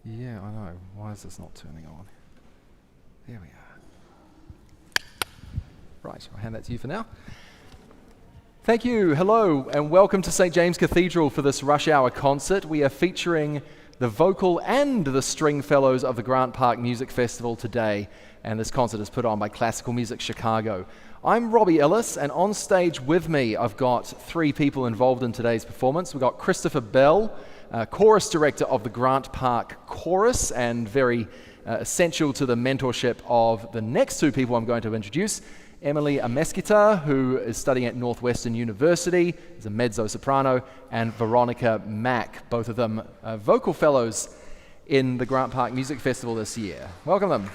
Yeah, I know. Why is this not turning on? There we are. Right, I'll hand that to you for now. Thank you. Hello, and welcome to St. James Cathedral for this rush hour concert. We are featuring the vocal and the string fellows of the Grant Park Music Festival today, and this concert is put on by Classical Music Chicago. I'm Robbie Ellis, and on stage with me I've got three people involved in today's performance. We've got Christopher Bell, chorus director of the Grant Park Chorus, and very essential to the mentorship of the next two people I'm going to introduce. Emily Amesquita, who is studying at Northwestern University, is a mezzo-soprano, and Veronica Mak, both of them vocal fellows in the Grant Park Music Festival this year. Welcome them.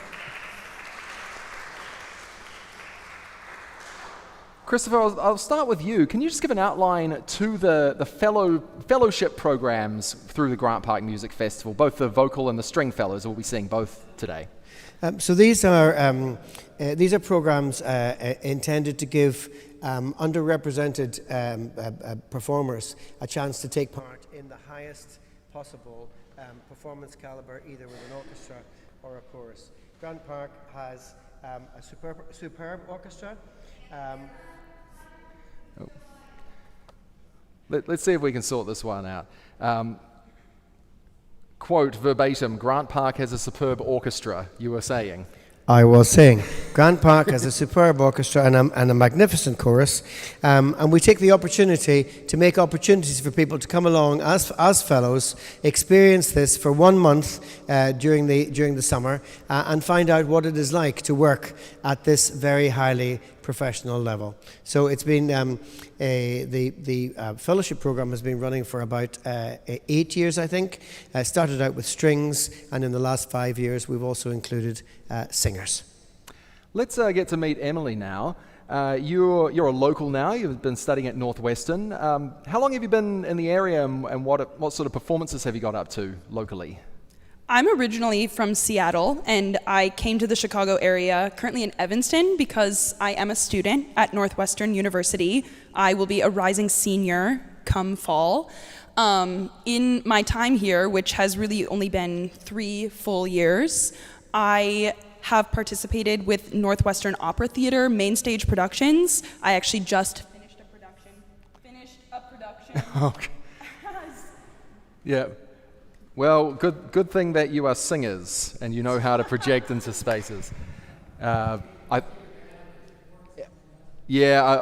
Christopher, I'll start with you. Can you just give an outline to the fellowship programs through the Grant Park Music Festival, both the vocal and the string fellows? We'll be seeing both today. So these are programs intended to give underrepresented performers a chance to take part in the highest possible performance caliber, either with an orchestra or a chorus. Grant Park has a superb orchestra. Let's see if we can sort this one out. Quote verbatim, Grant Park has a superb orchestra, you were saying. I was saying, Grant Park has a superb orchestra and a magnificent chorus, and we take the opportunity to make opportunities for people to come along as fellows, experience this for 1 month during the summer, and find out what it is like to work at this very highly professional level. So it's been the fellowship program has been running for about 8 years, I think. Started out with strings, and in the last 5 years we've also included singers. Let's get to meet Emily now. You're a local now. You've been studying at Northwestern. How long have you been in the area, and what sort of performances have you got up to locally? I'm originally from Seattle, and I came to the Chicago area, currently in Evanston, because I am a student at Northwestern University. I will be a rising senior come fall. In my time here, which has really only been 3 full years, I have participated with Northwestern Opera Theater main stage productions. I actually just finished a production. Okay. Yeah. Well, good thing that you are singers and you know how to project into spaces. I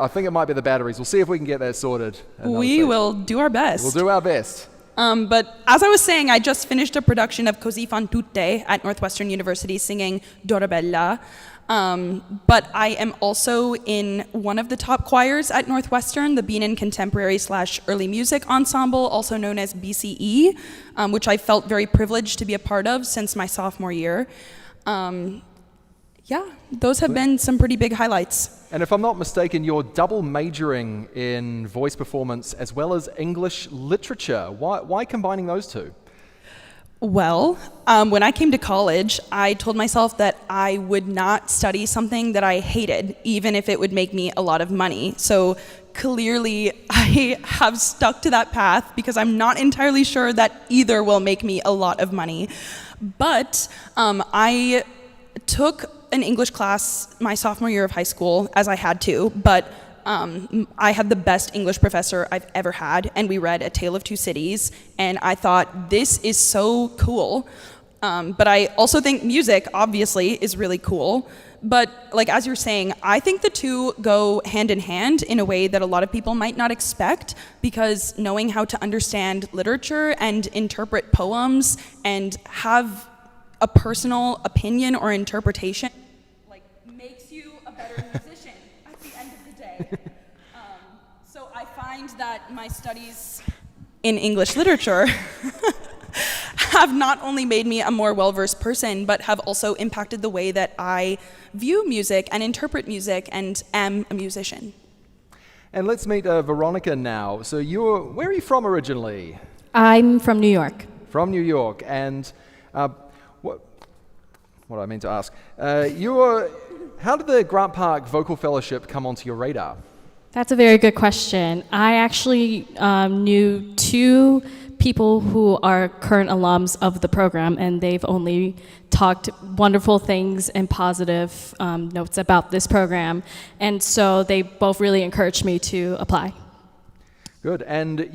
think it might be the batteries. We'll see if we can get that sorted. We will do our best. We'll do our best. But as I was saying, I just finished a production of Così fan tutte at Northwestern University singing Dorabella. But I am also in one of the top choirs at Northwestern, the Beanin Contemporary / Early Music Ensemble, also known as BCE, which I felt very privileged to be a part of since my sophomore year. Those have been some pretty big highlights. And if I'm not mistaken, you're double majoring in voice performance as well as English literature. Why combining those two? Well, when I came to college, I told myself that I would not study something that I hated, even if it would make me a lot of money. So clearly, I have stuck to that path because I'm not entirely sure that either will make me a lot of money. But I took an English class my sophomore year of high school, as I had to, but I had the best English professor I've ever had, and we read A Tale of Two Cities, and I thought, this is so cool. But I also think music, obviously, is really cool. But like as you're saying, I think the two go hand in hand in a way that a lot of people might not expect, because knowing how to understand literature and interpret poems and have a personal opinion or interpretation makes you a better musician at the end of the day. So I find that my studies in English literature have not only made me a more well-versed person, but have also impacted the way that I view music and interpret music and am a musician. And let's meet Veronica now. So where are you from originally? I'm from New York. From New York. And what I mean to ask, how did the Grant Park Vocal Fellowship come onto your radar? That's a very good question. I actually knew two people who are current alums of the program, and they've only talked wonderful things and positive notes about this program. And so they both really encouraged me to apply. Good. And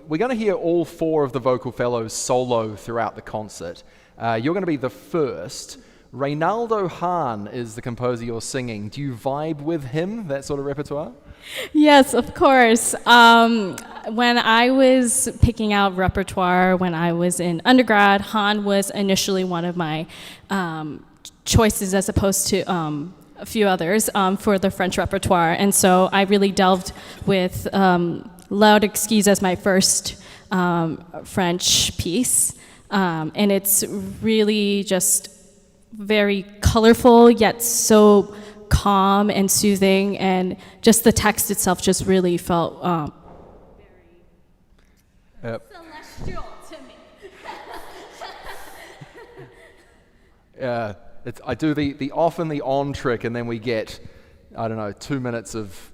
we're going to hear all 4 of the vocal fellows solo throughout the concert. You're going to be the first. Reynaldo Hahn is the composer you're singing. Do you vibe with him, that sort of repertoire? Yes, of course. When I was picking out repertoire when I was in undergrad, Hahn was initially one of my choices as opposed to a few others for the French repertoire. And so I really delved with Laudate Exquise as my first French piece. And it's really just very colorful, yet so calm and soothing, and just the text itself just really felt very celestial to me. I do the off and the on trick, and then we get, 2 minutes of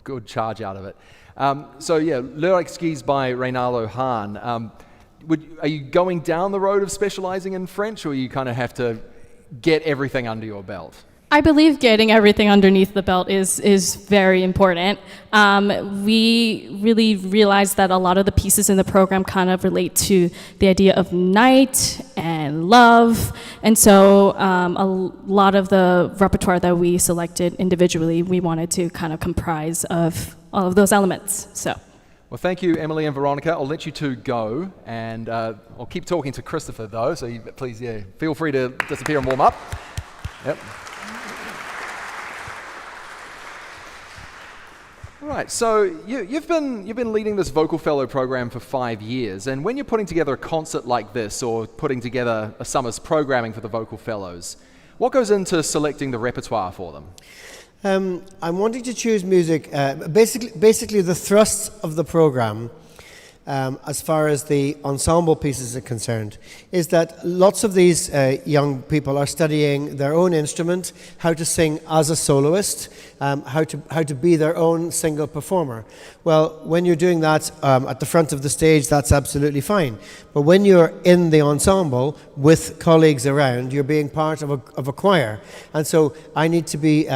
good charge out of it. L'Heure Exquise by Reynaldo Hahn. Are you going down the road of specializing in French, or you kind of have to get everything under your belt? I believe getting everything underneath the belt is very important. We really realized that a lot of the pieces in the program kind of relate to the idea of night and love. And so a lot of the repertoire that we selected individually, we wanted to kind of comprise of all of those elements. So. Well, thank you, Emily and Veronica. I'll let you two go, and I'll keep talking to Christopher, though, so please, feel free to disappear and warm up. Yep. All right, so you've been leading this vocal fellow program for 5 years, and when you're putting together a concert like this, or putting together a summer's programming for the vocal fellows, what goes into selecting the repertoire for them? I'm wanting to choose music, basically the thrust of the program, as far as the ensemble pieces are concerned, is that lots of these young people are studying their own instrument, how to sing as a soloist, how to be their own single performer. Well, when you're doing that at the front of the stage, that's absolutely fine. But when you're in the ensemble with colleagues around, you're being part of a choir. And so I need to be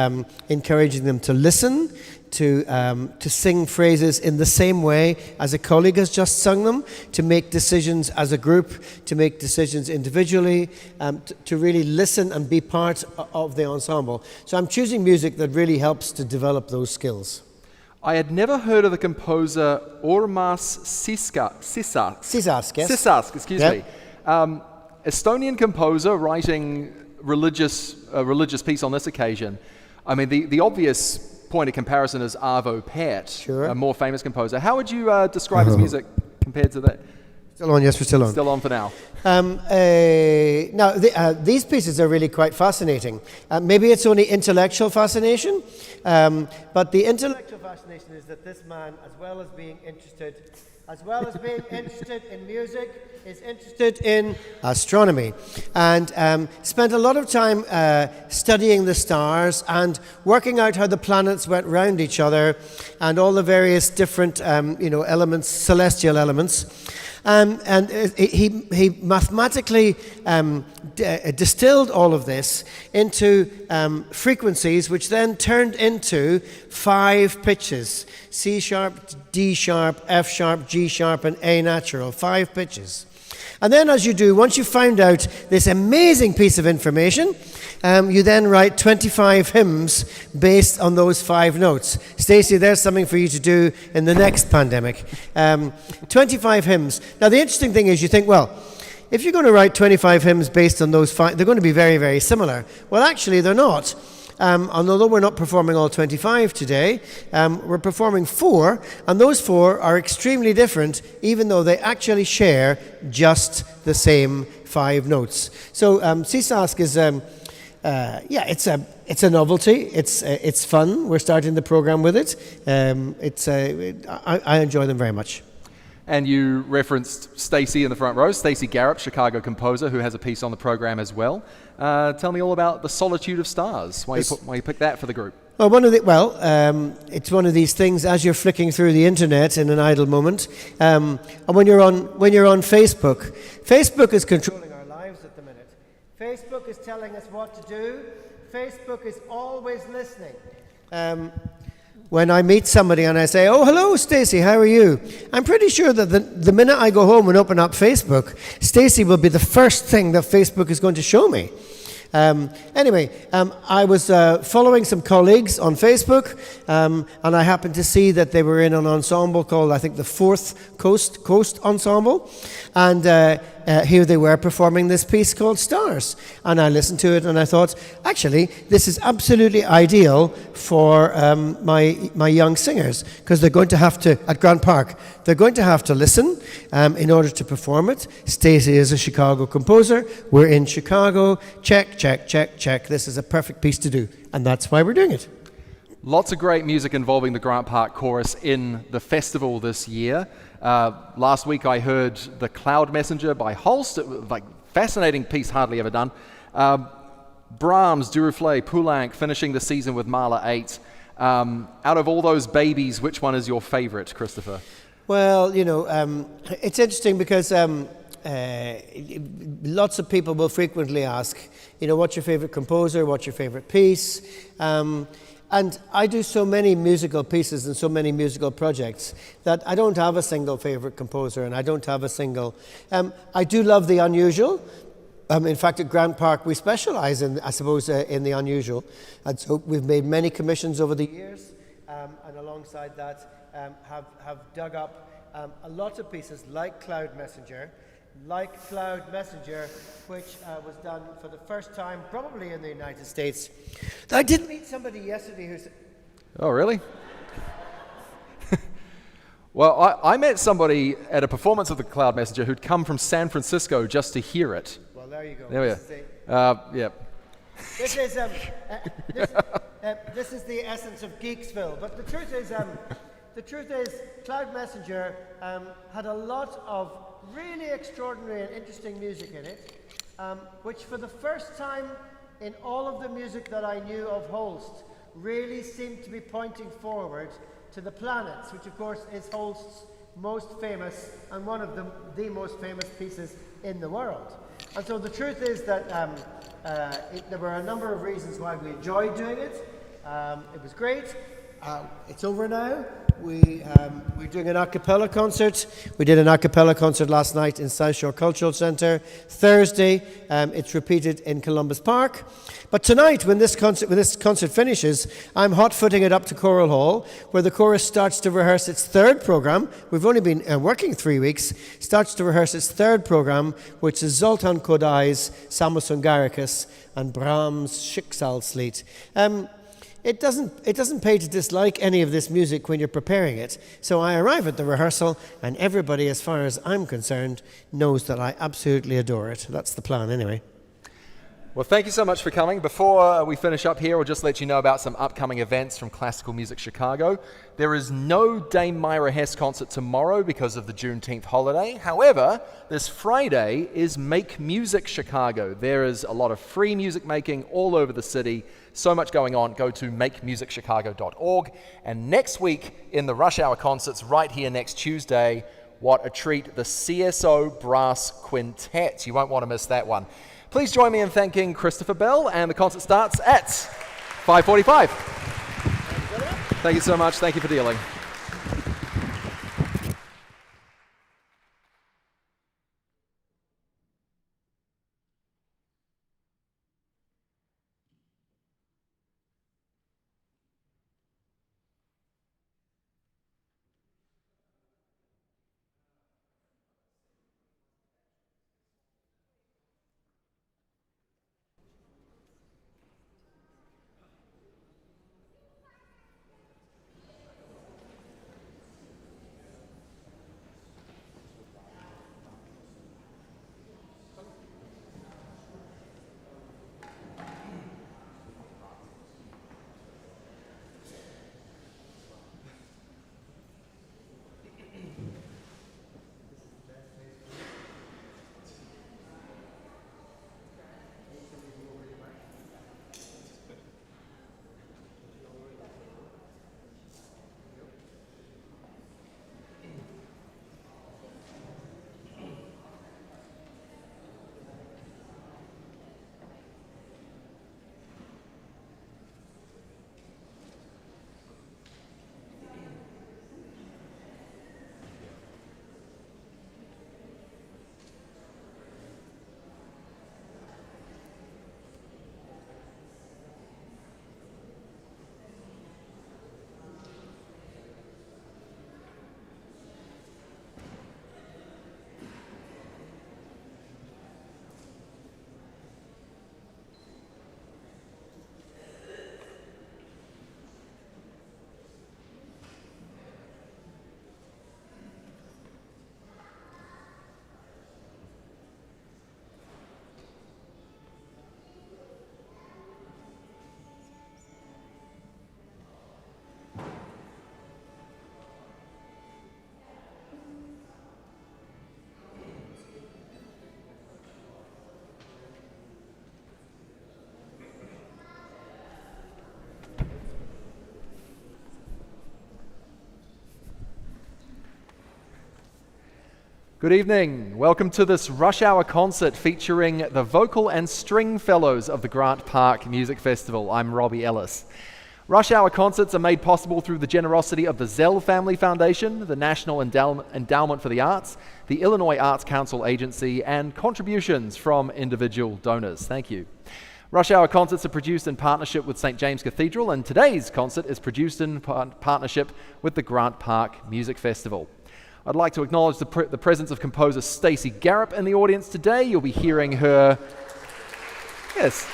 encouraging them to listen, to sing phrases in the same way as a colleague has just sung them, to make decisions as a group, to make decisions individually, to really listen and be part of the ensemble. So I'm choosing music that really helps to develop those skills. I had never heard of the composer Urmas Sisask, yes? Sisask, excuse me. Estonian composer writing a religious piece on this occasion. I mean, the obvious point of comparison is Arvo Pärt, sure, a more famous composer. How would you describe his music compared to that? Still on, yes, we're still on. Still on for now. These pieces are really quite fascinating. Maybe it's only intellectual fascination, but the intellectual fascination is that this man, as well as being interested in music, is interested in astronomy, and spent a lot of time studying the stars and working out how the planets went round each other and all the various different elements, celestial elements. And he mathematically distilled all of this into frequencies, which then turned into 5 pitches: C sharp, D sharp, F sharp, G sharp, and A natural. 5 pitches. And then, as you do, once you've found out this amazing piece of information, you then write 25 hymns based on those 5 notes. Stacey, there's something for you to do in the next pandemic. 25 hymns. Now, the interesting thing is you think, well, if you're going to write 25 hymns based on those 5, they're going to be very, very similar. Well, actually, they're not. Although we're not performing all 25 today, we're performing 4, and those 4 are extremely different, even though they actually share just the same 5 notes. So Sisask is, it's a novelty. It's fun. We're starting the program with it. I enjoy them very much. And you referenced Stacey in the front row, Stacey Garrett, Chicago composer, who has a piece on the program as well. Tell me all about The Solitude of Stars. Why you picked that for the group? Well, it's one of these things as you're flicking through the internet in an idle moment, and when you're on Facebook is controlling our lives at the minute. Facebook is telling us what to do. Facebook is always listening. When I meet somebody and I say, "Oh, hello, Stacey, how are you?" I'm pretty sure that the minute I go home and open up Facebook, Stacey will be the first thing that Facebook is going to show me. I was following some colleagues on Facebook, and I happened to see that they were in an ensemble called, I think, the Fourth Coast Ensemble, and here they were performing this piece called Stars. And I listened to it and I thought, actually, this is absolutely ideal for my young singers, because they're going to have to, at Grant Park, they're going to have to listen in order to perform it. Stacey is a Chicago composer. We're in Chicago. Check, check, check, check. This is a perfect piece to do. And that's why we're doing it. Lots of great music involving the Grant Park Chorus in the festival this year. Last week I heard The Cloud Messenger by Holst. It was like fascinating piece, hardly ever done. Brahms, Duruflé, Poulenc finishing the season with Mahler 8. Out of all those babies, which one is your favorite, Christopher? Well, it's interesting because lots of people will frequently ask, what's your favorite composer, what's your favorite piece? And I do so many musical pieces and so many musical projects that I don't have a single favorite composer, and I don't have a single... I do love the unusual. In fact, at Grant Park, we specialize in the unusual. And so we've made many commissions over the years, and alongside that, have dug up a lot of pieces like Cloud Messenger, which was done for the first time probably in the United States. I did meet somebody yesterday who said... Oh, really? Well, I met somebody at a performance of the Cloud Messenger who'd come from San Francisco just to hear it. Well, there you go. There we are. Yeah. This is the essence of Geeksville. But the truth is, Cloud Messenger had a lot of really extraordinary and interesting music in it, which for the first time in all of the music that I knew of Holst really seemed to be pointing forward to the planets, which of course is Holst's most famous and one of the most famous pieces in the world. And so the truth is that there were a number of reasons why we enjoyed doing it. It was great. It's over now. We're doing an a cappella concert. We did an a cappella concert last night in South Shore Cultural Centre. Thursday, it's repeated in Columbus Park. But tonight, when this concert finishes, I'm hot-footing it up to Choral Hall, where the chorus starts to rehearse its third programme. We've only been working 3 weeks. Starts to rehearse its third programme, which is Zoltán Kodály's Samos Hungaricus and Brahms' Schicksalslied. It doesn't pay to dislike any of this music when you're preparing it. So I arrive at the rehearsal, and everybody, as far as I'm concerned, knows that I absolutely adore it. That's the plan, anyway. Well, thank you so much for coming. Before we finish up here, we'll just let you know about some upcoming events from Classical Music Chicago. There is no Dame Myra Hess concert tomorrow because of the Juneteenth holiday. However, this Friday is Make Music Chicago. There is a lot of free music making all over the city. So much going on. Go to makemusicchicago.org. And next week in the Rush Hour concerts right here next Tuesday, what a treat, the CSO Brass Quintet. You won't want to miss that one. Please join me in thanking Christopher Bell, and the concert starts at 5:45. Thank you so much. Thank you for dealing. Good evening. Welcome to this rush hour concert featuring the vocal and string fellows of the Grant Park Music Festival. I'm Robbie Ellis. Rush hour concerts are made possible through the generosity of the Zell Family Foundation, the National Endowment for the Arts, the Illinois Arts Council Agency, and contributions from individual donors. Thank you. Rush hour concerts are produced in partnership with St. James Cathedral, and today's concert is produced in partnership with the Grant Park Music Festival. I'd like to acknowledge the presence of composer Stacey Garrop in the audience today. You'll be hearing her... Yes.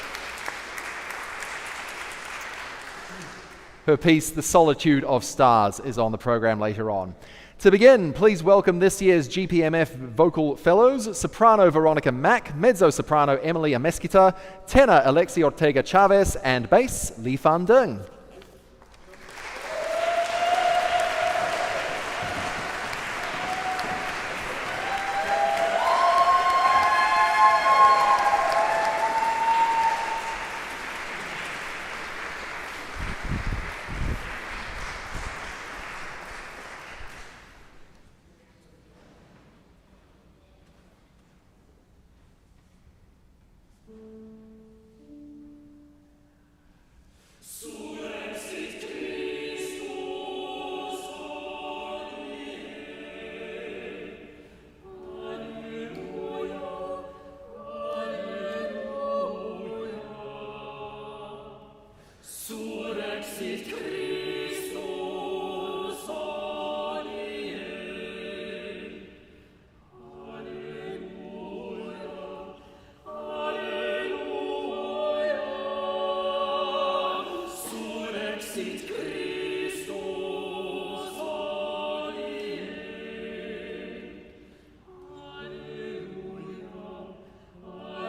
Her piece, The Solitude of Stars, is on the program later on. To begin, please welcome this year's GPMF Vocal Fellows, soprano Veronica Mak, mezzo-soprano Emily Amesquita, tenor Alexi Ortega Chavez, and bass Lifan Deng. Surrexit Christus, Alleluia, Alleluia, Surrexit Christus, Alleluia,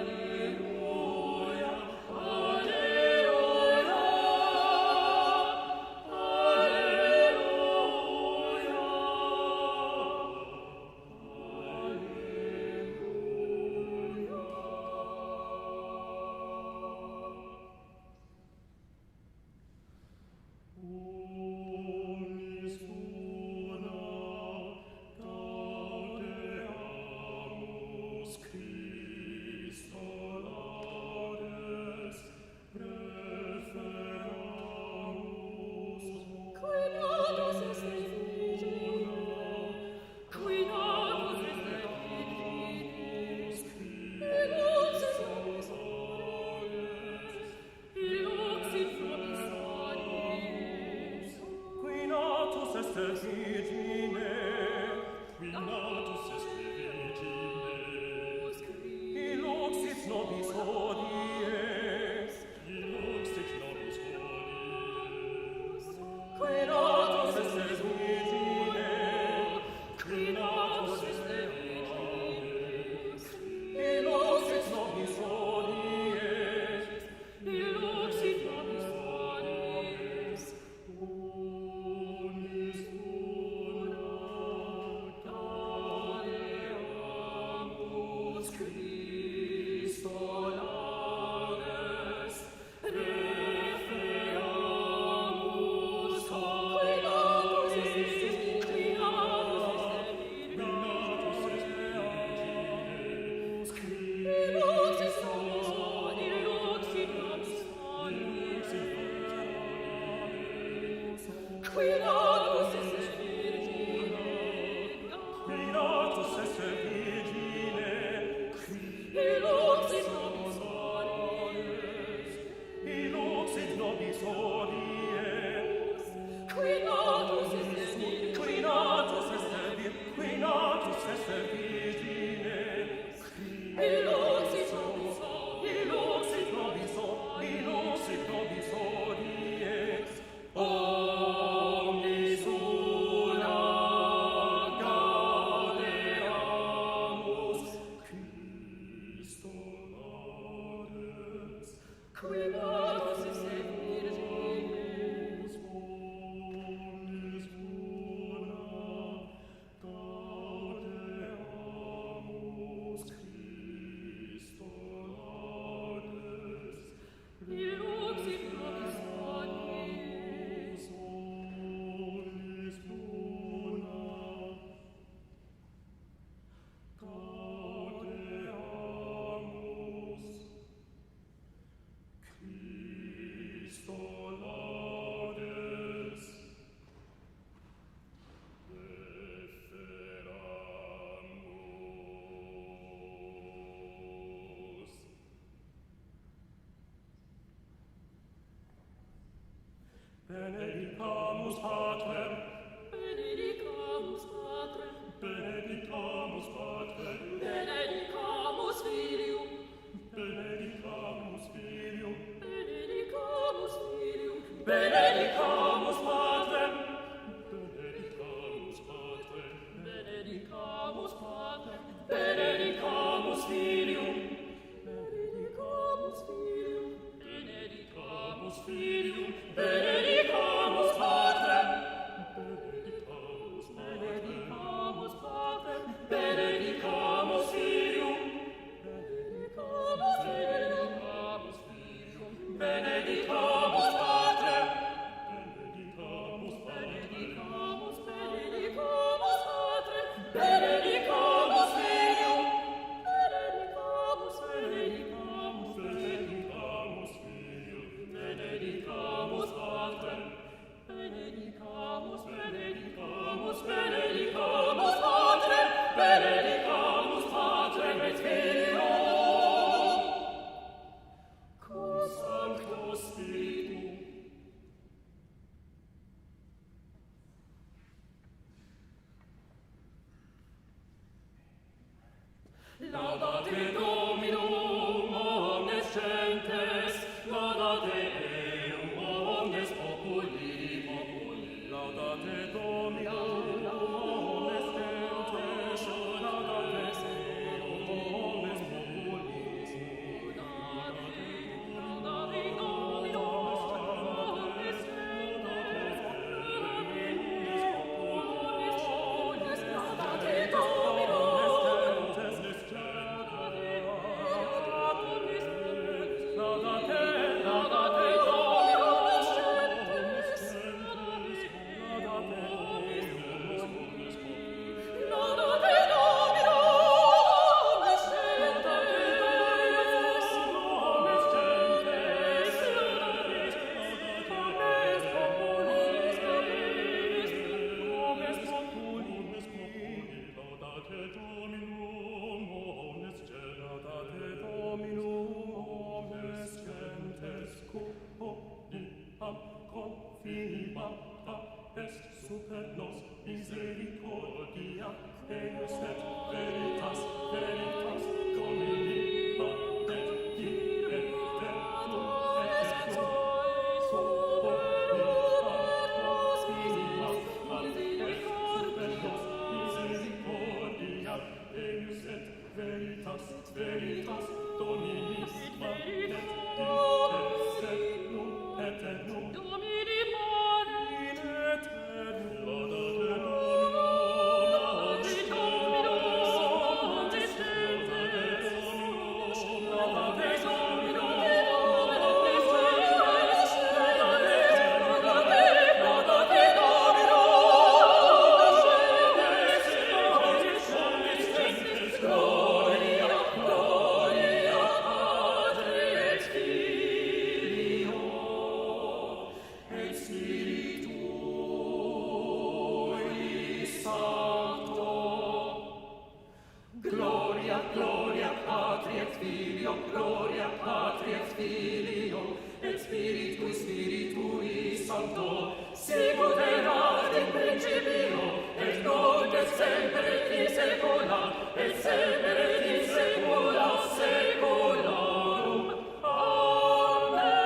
Alleluia, Omnis Una, Gaudeamus Christo laudes, preferamus, qui natus est Una, qui natus est Divinus, ilux in nobis audes, ilux in nobis audes, qui natus est Virgine, qui natus est Virgine, ilux in nobis audes, ilux in nobis audes, qui natus est Virgine, qui natus est Virgine, ilux in nobis audes, ilux in nobis audes, Omnis Una, Gaudeamus Christo laudes, preferamus, qui natus est Virgine, ilux in nobis audes, ilux in nobis audes, qui natus est Virgine, qui natus est Virgine, ilux in nobis audes, ilux in nobis audes, qui natus est Virgine, qui natus est Virgine, ilux in nobis audes, ilux in nobis audes, ilux in nobis audes, Omnis Una, Gaudeamus Christo laudes, qui natus est Virgine, Omnis Una, Gaudeamus Christo laudes, ilux in nobis audes, Omnis Una. Laudate Dominum omnes gentes, laudate Deum omnes populi, laudate Dominum omnes gentes, laudate Deum omnes populi, laudate Dominum omnes gentes, laudate Dominum. Super nos misericordia, eius et veritas, veritas, Domini, et ire, eterno, eterno, super nos misericordia, eius et veritas, veritas, Domini, et eterno, eterno, Domini, Gloria Patri et Filio, Gloria Patri et Filio, et Spiritui Sancto, sicut erat in principio, et nunc et semper et in saecula, et semper et in saecula saeculorum. Amen.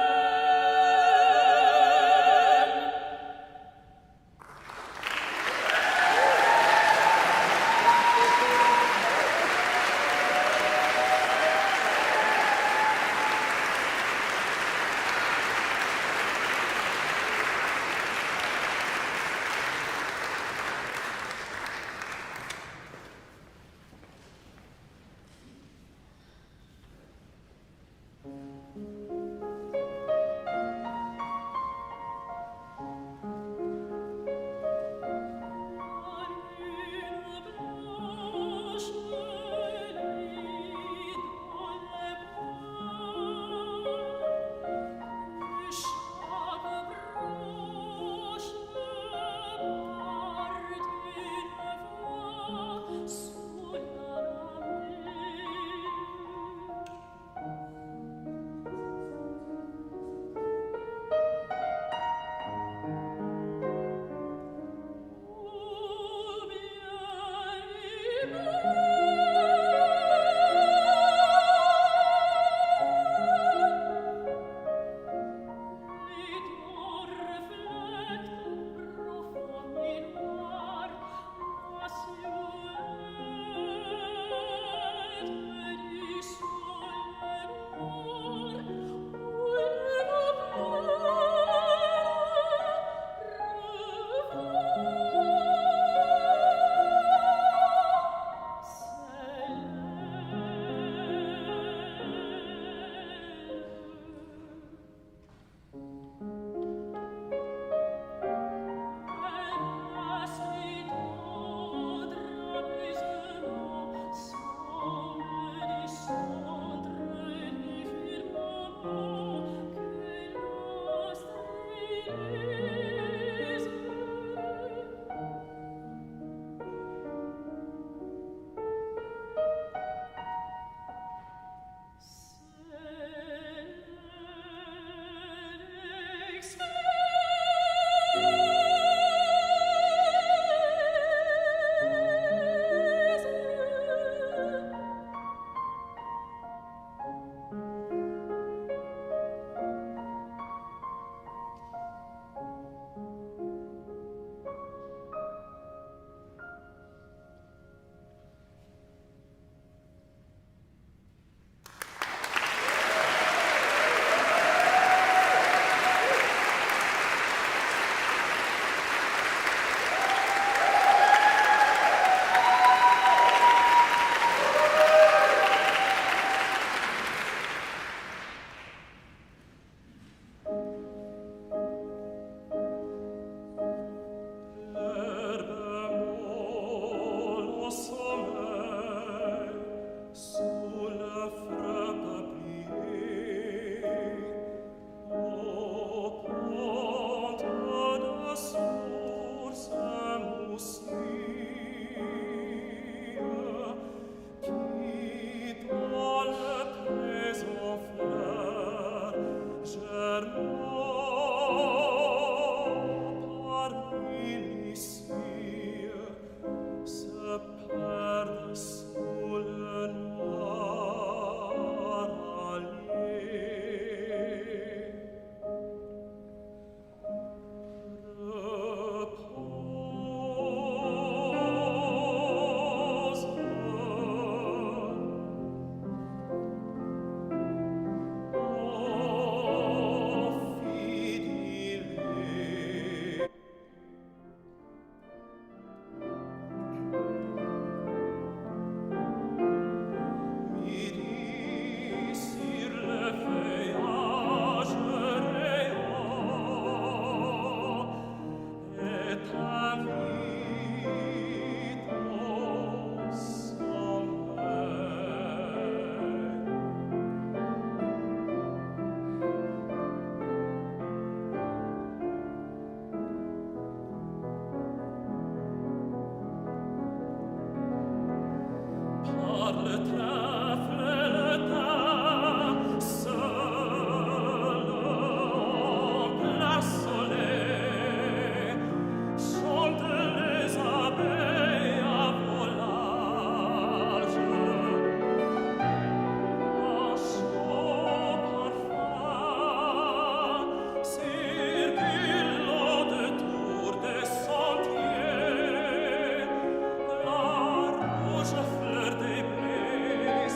Fleur des blés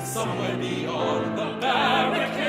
Somewhere beyond the barricade.